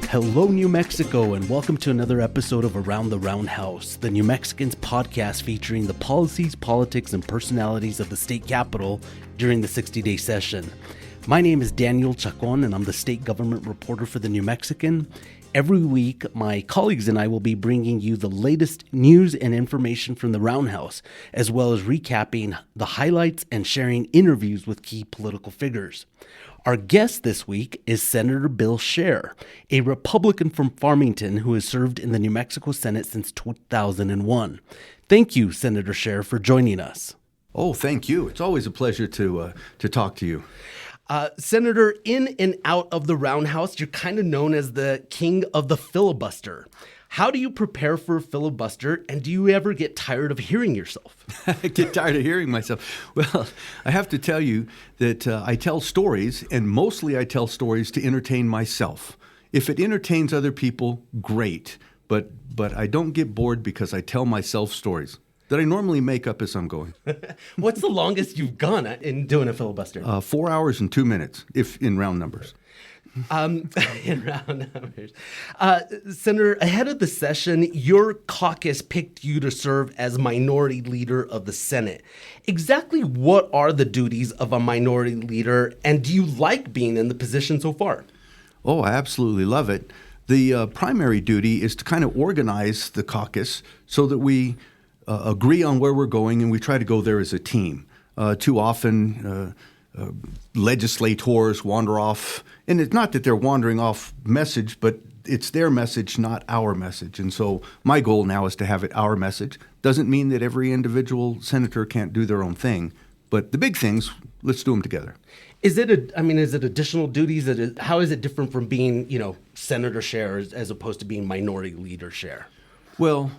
Hello, New Mexico, and welcome to another episode of Around the Roundhouse, the New Mexicans podcast featuring the policies, politics, and personalities of the state capitol during the 60-day session. My name is Daniel Chacón, and I'm the state government reporter for the New Mexican. Every week, my colleagues and I will be bringing you the latest news and information from the Roundhouse, as well as recapping the highlights and sharing interviews with key political figures. Our guest this week is Senator Bill Scher, a Republican from Farmington who has served in the New Mexico Senate since 2001. Thank you, Senator Scher, for joining us. Oh, thank you. It's always a pleasure to talk to you. Senator, in and out of the Roundhouse, you're kind of known as the king of the filibuster. How do you prepare for a filibuster, and do you ever get tired of hearing yourself? I get tired of hearing myself. Well, I have to tell you that I tell stories, and mostly I tell stories to entertain myself. If it entertains other people, great. But I don't get bored because I tell myself stories that I normally make up as I'm going. What's the longest you've gone in doing a filibuster? 4 hours and 2 minutes, if in round numbers. In round numbers. Senator, ahead of the session, your caucus picked you to serve as minority leader of the Senate. Exactly what are the duties of a minority leader, and do you like being in the position so far? Oh, I absolutely love it. The primary duty is to kind of organize the caucus so that we agree on where we're going and we try to go there as a team. Too often, legislators wander off, and it's not that they're wandering off message, but it's their message, not our message. And so my goal now is to have it our message. Doesn't mean that every individual senator can't do their own thing, but the big things, let's do them together. Is it additional duties? How is it different from being, Senator Scher as opposed to being minority leader Scher? Well,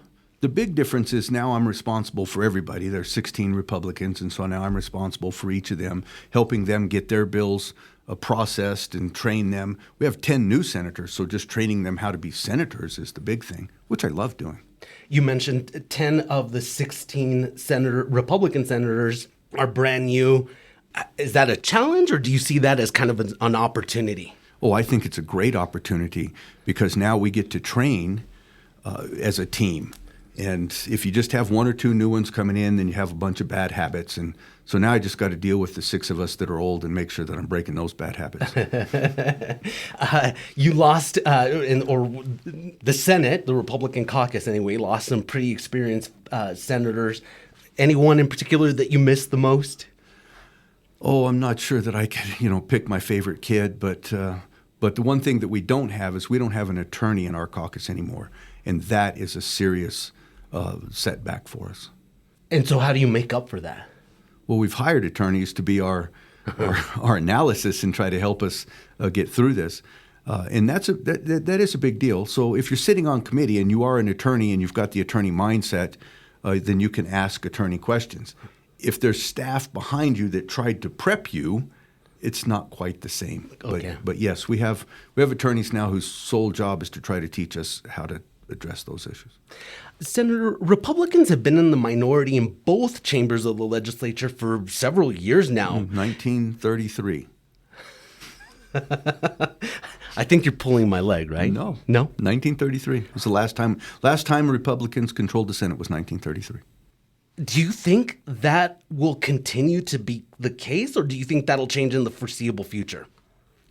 the big difference is now I'm responsible for everybody. There's 16 Republicans, and so now I'm responsible for each of them, helping them get their bills processed and train them. We have 10 new senators, so just training them how to be senators is the big thing, which I love doing. You mentioned 10 of the 16 Republican senators are brand new. Is that a challenge, or do you see that as kind of an opportunity? Oh, I think it's a great opportunity because now we get to train as a team. And if you just have one or two new ones coming in, then you have a bunch of bad habits. And so now I just got to deal with the 6 of us that are old and make sure that I'm breaking those bad habits. You lost, or the Senate, the Republican caucus anyway, lost some pretty experienced senators. Anyone in particular that you missed the most? Oh, I'm not sure that I could, pick my favorite kid. But the one thing that we don't have is we don't have an attorney in our caucus anymore. And that is a serious setback for us. And so how do you make up for that? Well, we've hired attorneys to be our analysis and try to help us get through this. And that is a big deal. So if you're sitting on committee and you are an attorney and you've got the attorney mindset, then you can ask attorney questions. If there's staff behind you that tried to prep you, it's not quite the same. Okay. But yes, we have attorneys now whose sole job is to try to teach us how to address those issues. Senator, Republicans have been in the minority in both chambers of the legislature for several years now. 1933. I think you're pulling my leg, right? No. 1933. It was the last time Republicans controlled the Senate was 1933. Do you think that will continue to be the case, or do you think that'll change in the foreseeable future?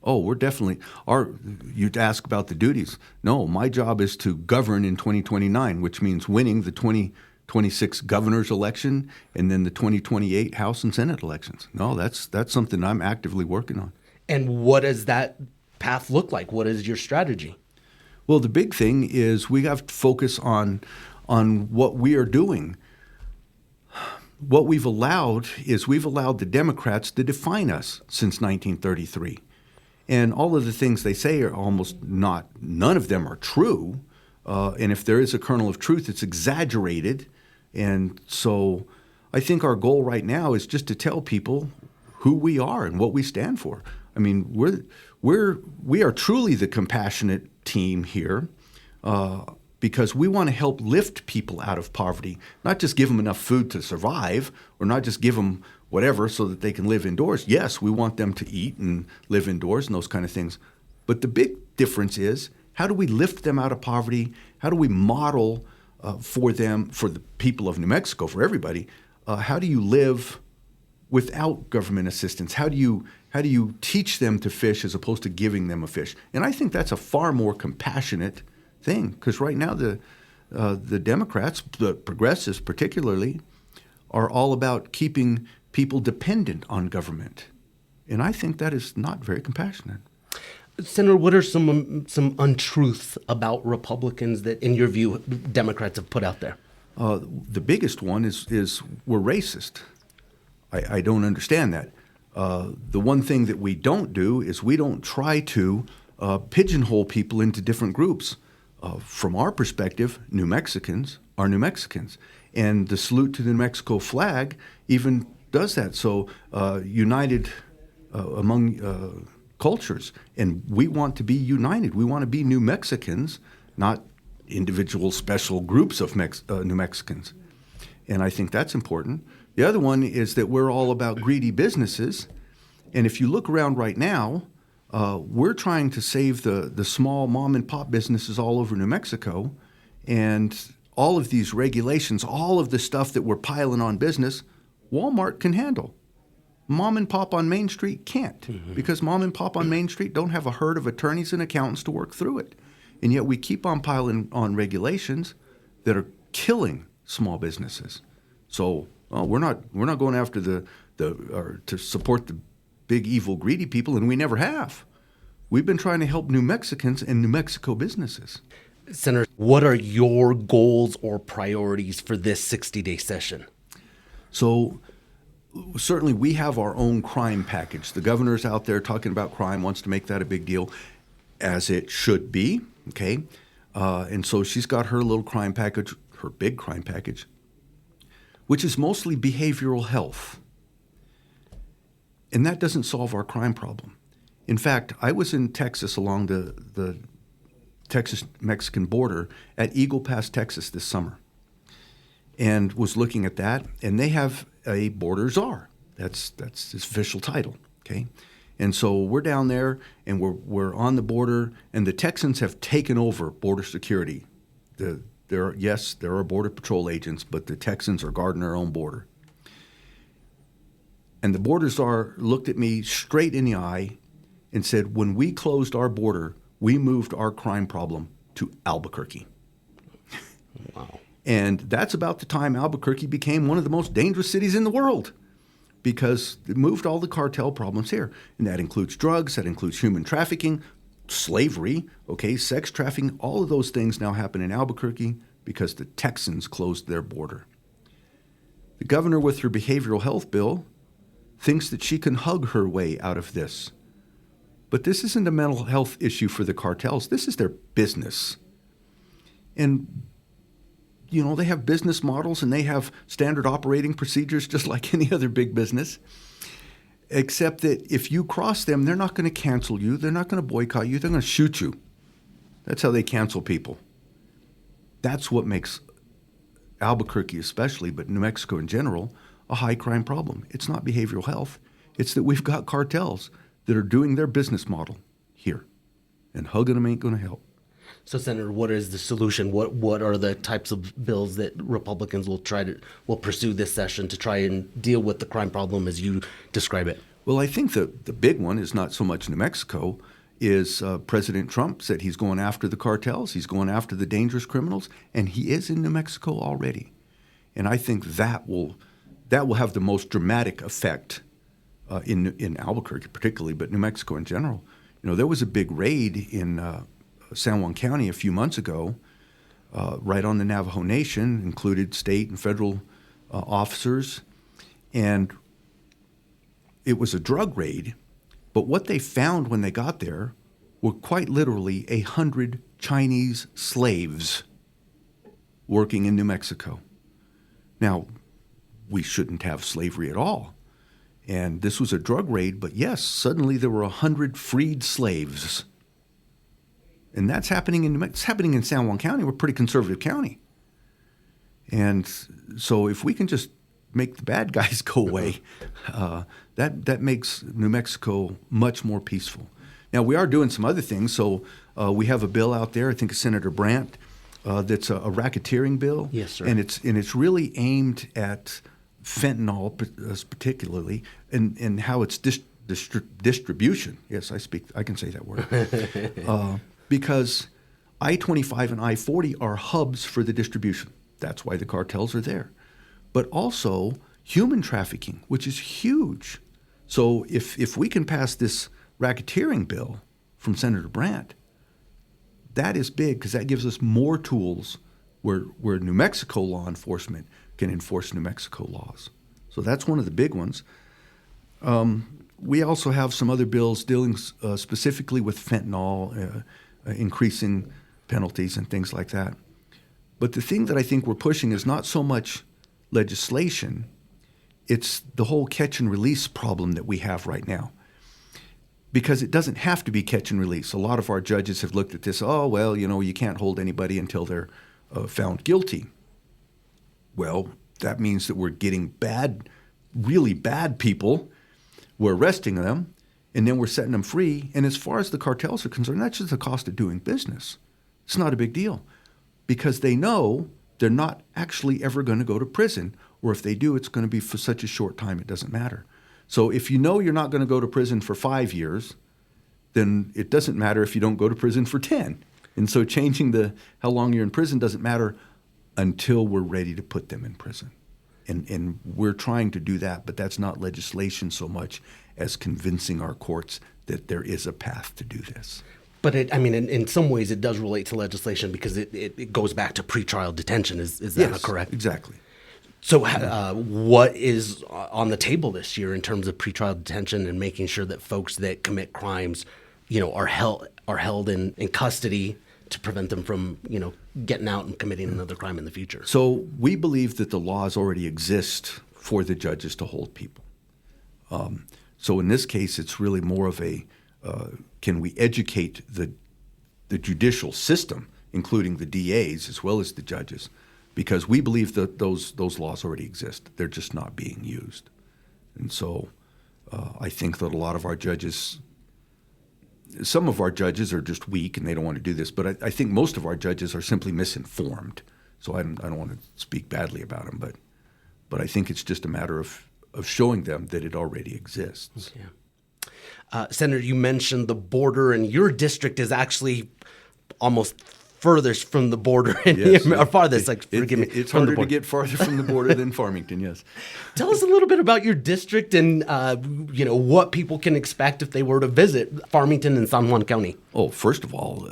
Oh, we're definitely you'd ask about the duties. No, my job is to govern in 2029, which means winning the 2026 governor's election and then the 2028 House and Senate elections. No, that's something I'm actively working on. And what does that path look like? What is your strategy? Well, the big thing is we have to focus on what we are doing. What we've allowed the Democrats to define us since 1933. And all of the things they say are none of them are true. And if there is a kernel of truth, it's exaggerated. And so I think our goal right now is just to tell people who we are and what we stand for. I mean, we are truly the compassionate team here because we want to help lift people out of poverty, not just give them enough food to survive or not just give them whatever so that they can live indoors. Yes, we want them to eat and live indoors and those kind of things. But the big difference is How do we lift them out of poverty? How do we model for them, for the people of New Mexico, for everybody, how do you live without government assistance? How do you teach them to fish as opposed to giving them a fish? And I think that's a far more compassionate thing, because right now the Democrats, the progressives particularly, are all about keeping people dependent on government. And I think that is not very compassionate. Senator, what are some untruths about Republicans that, in your view, Democrats have put out there? The biggest one is we're racist. I don't understand that. The one thing that we don't do is we don't try to pigeonhole people into different groups. From our perspective, New Mexicans are New Mexicans. And the salute to the New Mexico flag even does that. So united among cultures. And we want to be united. We want to be New Mexicans, not individual special groups of New Mexicans. And I think that's important. The other one is that we're all about greedy businesses. And if you look around right now, we're trying to save the small mom and pop businesses all over New Mexico. And all of these regulations, all of the stuff that we're piling on business, Walmart can handle. Mom and pop on Main Street can't, because mom and pop on Main Street don't have a herd of attorneys and accountants to work through it. And yet we keep on piling on regulations that are killing small businesses. So we're not going after or to support the big evil greedy people, and we never have. We've been trying to help New Mexicans and New Mexico businesses. Senator, what are your goals or priorities for this 60-day session? So certainly we have our own crime package. The governor's out there talking about crime, wants to make that a big deal, as it should be, okay? And so she's got her little crime package, her big crime package, which is mostly behavioral health. And that doesn't solve our crime problem. In fact, I was in Texas along the Texas-Mexican border at Eagle Pass, Texas this summer, and was looking at that, and they have a border czar. That's his official title, okay? And so we're down there, and we're on the border, and the Texans have taken over border security. There are Border Patrol agents, but the Texans are guarding their own border. And the border czar looked at me straight in the eye and said, when we closed our border, we moved our crime problem to Albuquerque. Wow. And that's about the time Albuquerque became one of the most dangerous cities in the world, because it moved all the cartel problems here. And that includes drugs, that includes human trafficking, slavery, okay, sex trafficking. All of those things now happen in Albuquerque because the Texans closed their border. The governor, with her behavioral health bill, thinks that she can hug her way out of this. But this isn't a mental health issue for the cartels. This is their business. And, you know, they have business models and they have standard operating procedures just like any other big business, except that if you cross them, they're not going to cancel you. They're not going to boycott you. They're going to shoot you. That's how they cancel people. That's what makes Albuquerque especially, but New Mexico in general, a high crime problem. It's not behavioral health. It's that we've got cartels that are doing their business model here, and hugging them ain't going to help. So, Senator, what is the solution? What are the types of bills that Republicans will pursue this session to try and deal with the crime problem as you describe it? Well, I think the big one is not so much New Mexico, is President Trump said he's going after the cartels, he's going after the dangerous criminals, and he is in New Mexico already. And I think that will have the most dramatic effect in Albuquerque particularly, but New Mexico in general. You know, there was a big raid in San Juan County a few months ago, right on the Navajo Nation, included state and federal officers, and it was a drug raid. But what they found when they got there were quite literally 100 Chinese slaves working in New Mexico. Now, we shouldn't have slavery at all. And this was a drug raid, but yes, suddenly there were 100 freed slaves. And that's happening it's happening in San Juan County. We're a pretty conservative county. And so if we can just make the bad guys go away, that makes New Mexico much more peaceful. Now, we are doing some other things. So we have a bill out there, I think it's Senator Brandt, that's a racketeering bill. Yes, sir. And it's really aimed at fentanyl particularly and how it's distribution. Yes, I can say that word. Because I-25 and I-40 are hubs for the distribution. That's why the cartels are there. But also human trafficking, which is huge. So if we can pass this racketeering bill from Senator Brandt, that is big because that gives us more tools where New Mexico law enforcement can enforce New Mexico laws. So that's one of the big ones. We also have some other bills dealing specifically with fentanyl, increasing penalties and things like that. But the thing that I think we're pushing is not so much legislation, it's the whole catch and release problem that we have right now. Because it doesn't have to be catch and release. A lot of our judges have looked at this, you can't hold anybody until they're found guilty. Well, that means that we're getting really bad people, we're arresting them, and then we're setting them free. And as far as the cartels are concerned, that's just the cost of doing business. It's not a big deal because they know they're not actually ever going to go to prison, or if they do, it's going to be for such a short time it doesn't matter. So if you know you're not going to go to prison for 5 years, then it doesn't matter if you don't go to prison for 10. And so changing how long you're in prison doesn't matter until we're ready to put them in prison. And we're trying to do that, but that's not legislation so much as convincing our courts that there is a path to do this. But in some ways it does relate to legislation because it goes back to pretrial detention. Is that yes, correct? Exactly. So what is on the table this year in terms of pretrial detention and making sure that folks that commit crimes, are held in custody to prevent them from, getting out and committing another crime in the future? So we believe that the laws already exist for the judges to hold people. So in this case, it's really more of can we educate the judicial system, including the DAs as well as the judges, because we believe that those laws already exist. They're just not being used. And so I think that a lot of our judges, some of our judges are just weak and they don't want to do this, but I think most of our judges are simply misinformed. So I don't want to speak badly about them, but I think it's just a matter of showing them that it already exists. Yeah. Senator, you mentioned the border, and your district is actually almost furthest from the border, or farthest. Forgive me. It's harder to get farther from the border than Farmington. Yes. Tell us a little bit about your district and what people can expect if they were to visit Farmington and San Juan County. Oh, first of all,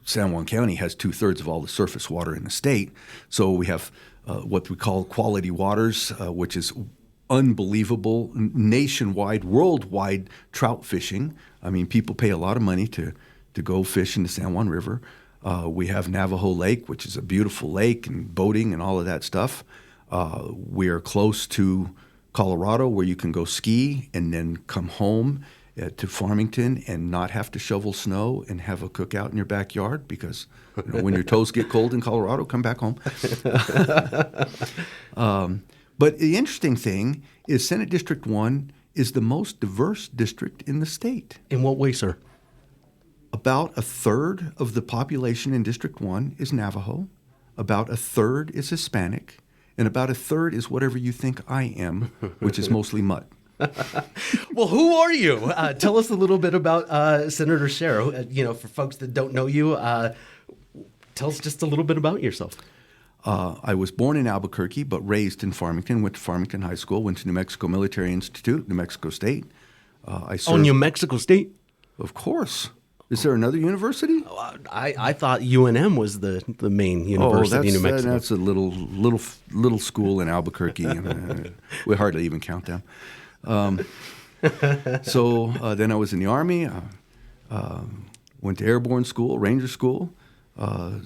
San Juan County has 2/3 of all the surface water in the state. So we have what we call quality waters, which is unbelievable nationwide, worldwide trout fishing. I mean, people pay a lot of money to go fish in the San Juan River. We have Navajo Lake, which is a beautiful lake, and boating and all of that stuff. We are close to Colorado, where you can go ski and then come home to Farmington and not have to shovel snow and have a cookout in your backyard because when your toes get cold in Colorado, come back home. But the interesting thing is Senate District 1 is the most diverse district in the state. In what way, sir? About 1/3 of the population in District 1 is Navajo, about 1/3 is Hispanic, and about 1/3 is whatever you think I am, which is mostly mutt. Well, who are you? Tell us a little bit about Senator Sherrow. For folks that don't know you, tell us just a little bit about yourself. I was born in Albuquerque, but raised in Farmington, went to Farmington High School, went to New Mexico Military Institute, New Mexico State. New Mexico State? Of course. Is there another university? I thought UNM was the main university in New Mexico. That's a little school in Albuquerque. And, we hardly even count them. So then I was in the Army, went to airborne school, Ranger school.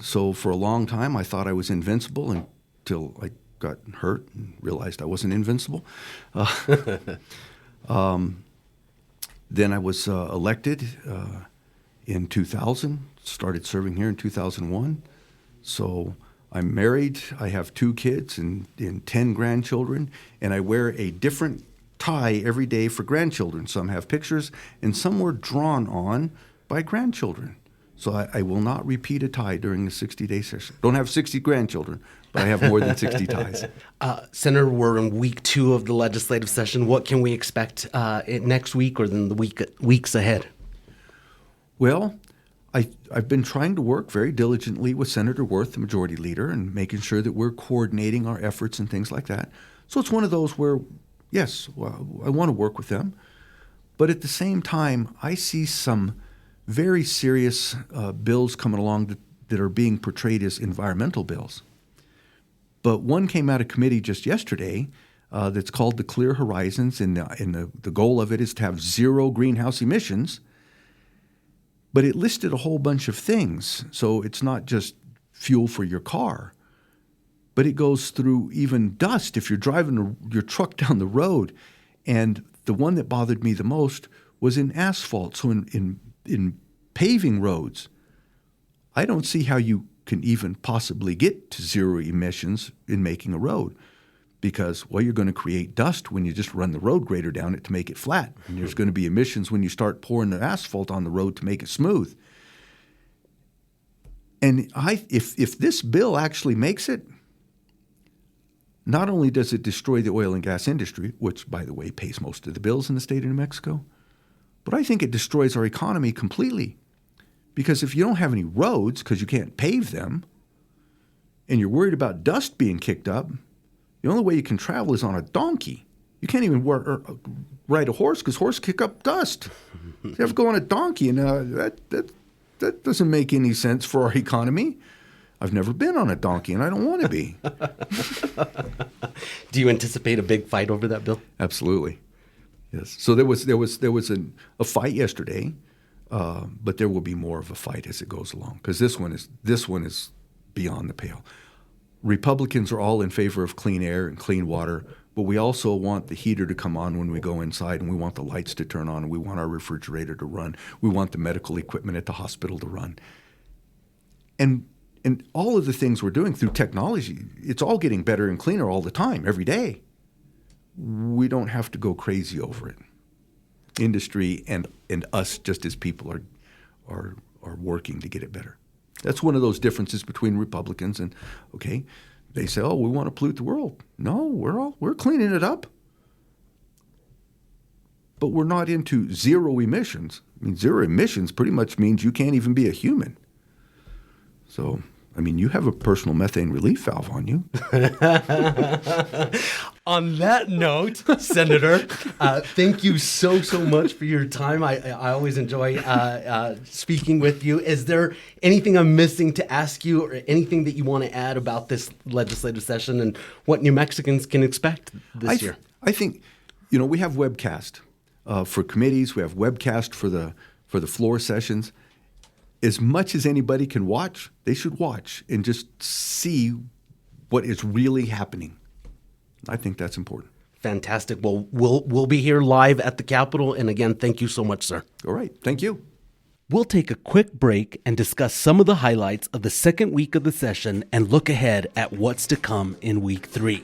So for a long time, I thought I was invincible until I got hurt and realized I wasn't invincible. Then I was elected in 2000, started serving here in 2001. So I'm married, I have 2 kids and 10 grandchildren, and I wear a different tie every day for grandchildren. Some have pictures, and some were drawn on by grandchildren. So I will not repeat a tie during the 60-day session. Don't have 60 grandchildren, but I have more than 60 ties. Senator, we're in week 2 of the legislative session. What can we expect next week or then the weeks ahead? Well, I've been trying to work very diligently with Senator Worth, the majority leader, and making sure that we're coordinating our efforts and things like that. So it's one of those where, yes, well, I want to work with them. But at the same time, I see some very serious bills coming along that are being portrayed as environmental bills. But one came out of committee just yesterday that's called the Clear Horizons, and the goal of it is to have zero greenhouse emissions. But it listed a whole bunch of things. So it's not just fuel for your car, but it goes through even dust if you're driving your truck down the road. And the one that bothered me the most was in asphalt. So in paving roads, I don't see how you can even possibly get to zero emissions in making a road because, well, you're going to create dust when you just run the road grader down it to make it flat. And there's going to be emissions when you start pouring the asphalt on the road to make it smooth. And if this bill actually makes it, not only does it destroy the oil and gas industry, which, by the way, pays most of the bills in the state of New Mexico, but I think it destroys our economy completely. Because if you don't have any roads because you can't pave them, and you're worried about dust being kicked up, the only way you can travel is on a donkey. You can't even ride a horse because horses kick up dust. You have to go on a donkey, and that doesn't make any sense for our economy. I've never been on a donkey, and I don't want to be. Do you anticipate a big fight over that bill? Absolutely, yes. So there was a fight yesterday, but there will be more of a fight as it goes along because this one is beyond the pale. Republicans are all in favor of clean air and clean water, but we also want the heater to come on when we go inside, and we want the lights to turn on, and we want our refrigerator to run. We want the medical equipment at the hospital to run. And all of the things we're doing through technology, it's all getting better and cleaner all the time, every day. We don't have to go crazy over it. Industry and us, just as people, are working to get it better. That's one of those differences between Republicans and, okay, they say, oh, we want to pollute the world. No, we're cleaning it up. But we're not into zero emissions. I mean, zero emissions pretty much means you can't even be a human. So, I mean, you have a personal methane relief valve on you. On that note, Senator, thank you so much for your time. I always enjoy speaking with you. Is there anything I'm missing to ask you or anything that you want to add about this legislative session and what New Mexicans can expect this year? I think, we have webcast for committees. We have webcast for the floor sessions. As much as anybody can watch, they should watch and just see what is really happening. I think that's important. Fantastic. Well, we'll be here live at the Capitol. And again, thank you so much, sir. All right. Thank you. We'll take a quick break and discuss some of the highlights of the second week of the session and look ahead at what's to come in week 3.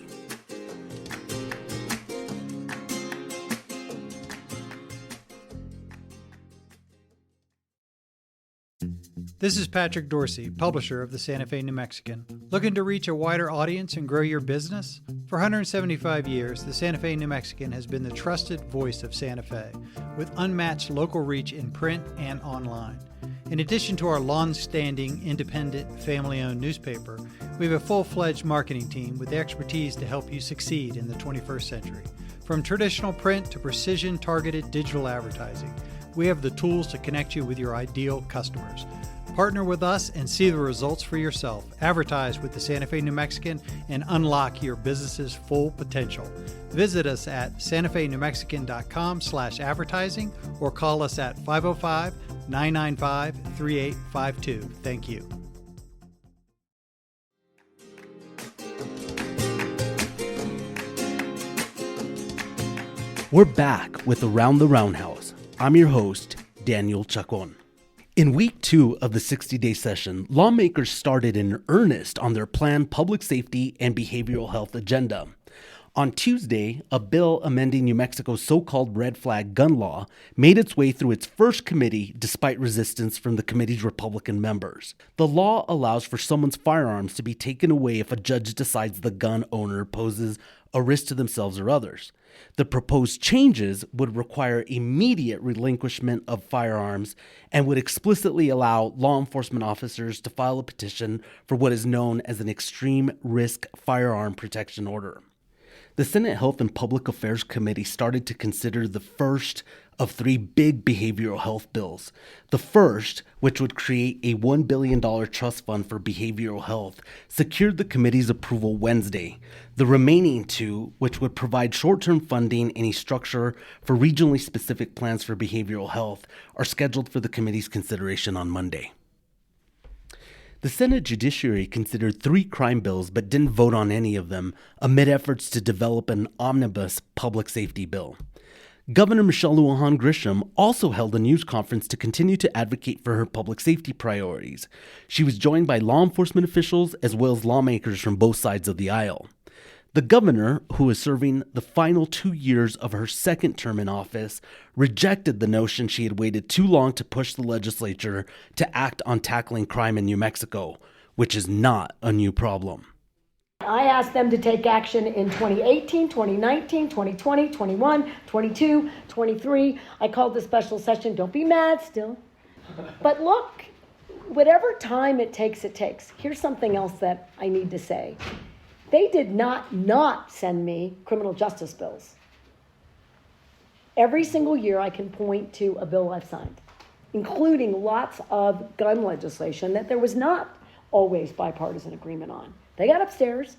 This is Patrick Dorsey, publisher of the Santa Fe New Mexican. Looking to reach a wider audience and grow your business? For 175 years, the Santa Fe New Mexican has been the trusted voice of Santa Fe, with unmatched local reach in print and online. In addition to our long-standing, independent, family-owned newspaper, we have a full-fledged marketing team with the expertise to help you succeed in the 21st century. From traditional print to precision-targeted digital advertising, we have the tools to connect you with your ideal customers. Partner with us and see the results for yourself. Advertise with the Santa Fe New Mexican and unlock your business's full potential. Visit us at santaFeNewMexican.com/advertising or call us at 505-995-3852. Thank you. We're back with Around the Roundhouse. I'm your host, Daniel Chacón. In week 2 of the 60-day session, lawmakers started in earnest on their planned public safety and behavioral health agenda. On Tuesday, a bill amending New Mexico's so-called red flag gun law made its way through its first committee despite resistance from the committee's Republican members. The law allows for someone's firearms to be taken away if a judge decides the gun owner poses a risk to themselves or others. The proposed changes would require immediate relinquishment of firearms and would explicitly allow law enforcement officers to file a petition for what is known as an extreme risk firearm protection order. The Senate Health and Public Affairs Committee started to consider the first of three big behavioral health bills. The first, which would create a $1 billion trust fund for behavioral health, secured the committee's approval Wednesday. The remaining two, which would provide short-term funding and a structure for regionally specific plans for behavioral health, are scheduled for the committee's consideration on Monday. The Senate Judiciary considered three crime bills but didn't vote on any of them amid efforts to develop an omnibus public safety bill. Governor Michelle Lujan Grisham also held a news conference to continue to advocate for her public safety priorities. She was joined by law enforcement officials as well as lawmakers from both sides of the aisle. The governor, who is serving the final 2 years of her second term in office, rejected the notion she had waited too long to push the legislature to act on tackling crime in New Mexico, which is not a new problem. I asked them to take action in 2018, 2019, 2020, 21, 22, 23. I called the special session. Don't be mad still. But look, whatever time it takes, it takes. Here's something else that I need to say. They did not send me criminal justice bills. Every single year I can point to a bill I've signed, including lots of gun legislation that there was not always bipartisan agreement on. They got upstairs.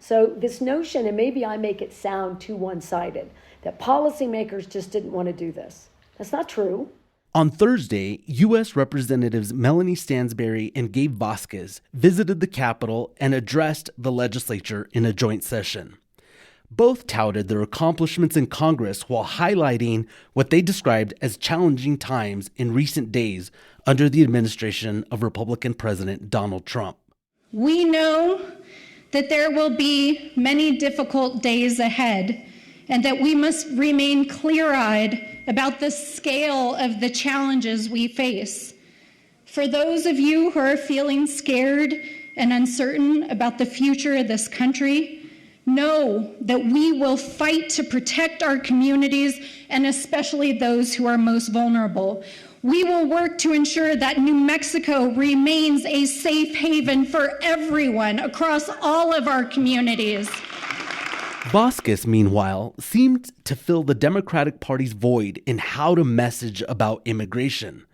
So this notion, and maybe I make it sound too one-sided, that policymakers just didn't want to do this. That's not true. On Thursday, U.S. Representatives Melanie Stansbury and Gabe Vasquez visited the Capitol and addressed the legislature in a joint session. Both touted their accomplishments in Congress while highlighting what they described as challenging times in recent days under the administration of Republican President Donald Trump. We know that there will be many difficult days ahead, and that we must remain clear-eyed about the scale of the challenges we face. For those of you who are feeling scared and uncertain about the future of this country, know that we will fight to protect our communities and especially those who are most vulnerable. We will work to ensure that New Mexico remains a safe haven for everyone across all of our communities. Vasquez, meanwhile, seemed to fill the Democratic Party's void in how to message about immigration.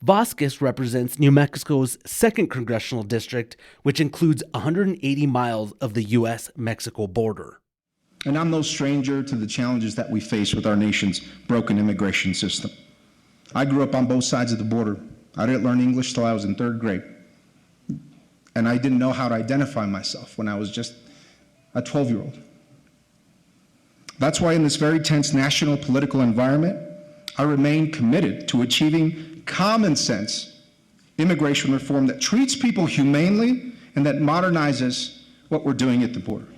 Vasquez represents New Mexico's 2nd congressional district, which includes 180 miles of the U.S.-Mexico border. And I'm no stranger to the challenges that we face with our nation's broken immigration system. I grew up on both sides of the border. I didn't learn English till I was in 3rd grade. And I didn't know how to identify myself when I was just a 12-year-old. That's why in this very tense national political environment, I remain committed to achieving common sense immigration reform that treats people humanely and that modernizes what we're doing at the border.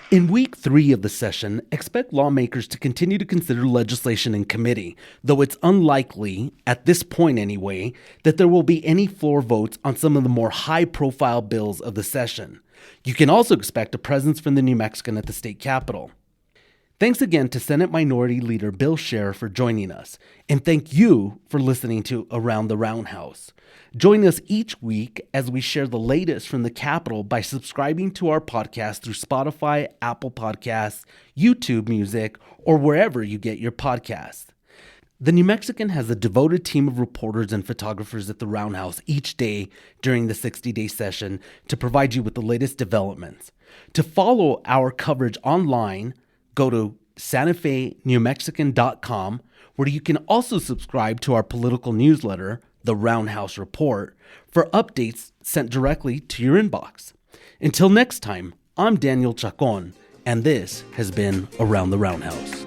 In week 3 of the session, expect lawmakers to continue to consider legislation in committee, though it's unlikely, at this point anyway, that there will be any floor votes on some of the more high-profile bills of the session. You can also expect a presence from the New Mexican at the state capitol. Thanks again to Senate Minority Leader Bill Scher for joining us, and thank you for listening to Around the Roundhouse. Join us each week as we share the latest from the Capitol by subscribing to our podcast through Spotify, Apple Podcasts, YouTube Music, or wherever you get your podcasts. The New Mexican has a devoted team of reporters and photographers at the Roundhouse each day during the 60-day session to provide you with the latest developments. To follow our coverage online, go to SantaFeNewMexican.com, where you can also subscribe to our political newsletter, The Roundhouse Report, for updates sent directly to your inbox. Until next time, I'm Daniel Chacón, and this has been Around the Roundhouse.